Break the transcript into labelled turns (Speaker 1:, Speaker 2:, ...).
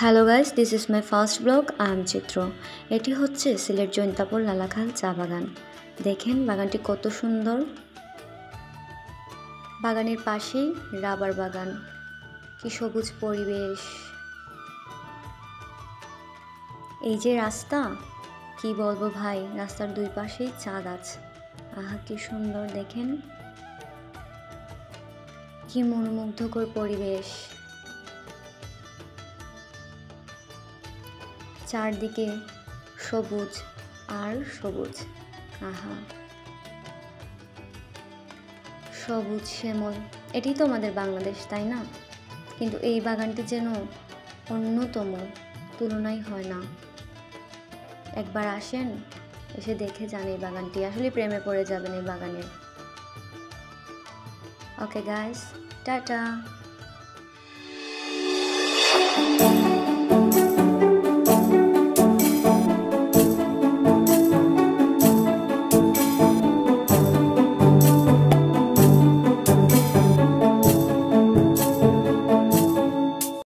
Speaker 1: Hello guys, this is my first blog. I am চিত্র। এটি হচ্ছে সিলেট জৈন্তাপুর লালাখাল চা বাগান। দেখেন বাগানটি কত সুন্দর। বাগানের পাশেই রাবার বাগান, কি সবুজ পরিবেশ। এই যে রাস্তা, কি বলবো ভাই, রাস্তার দুই পাশেই চা গাছ। আহা কি সুন্দর, দেখেন কি মনোমুগ্ধকর পরিবেশ। চারদিকে সবুজ আর সবুজ। আহা, সবুজ শ্যামল। এটি তো আমাদের বাংলাদেশ, তাই না? কিন্তু এই বাগানটি যেন অন্যতম, তুলনাই হয় না। একবার আসেন, এসে দেখে যান এই বাগানটি, আসলে প্রেমে পড়ে যাবেন এই বাগানের। Okay guys, tata.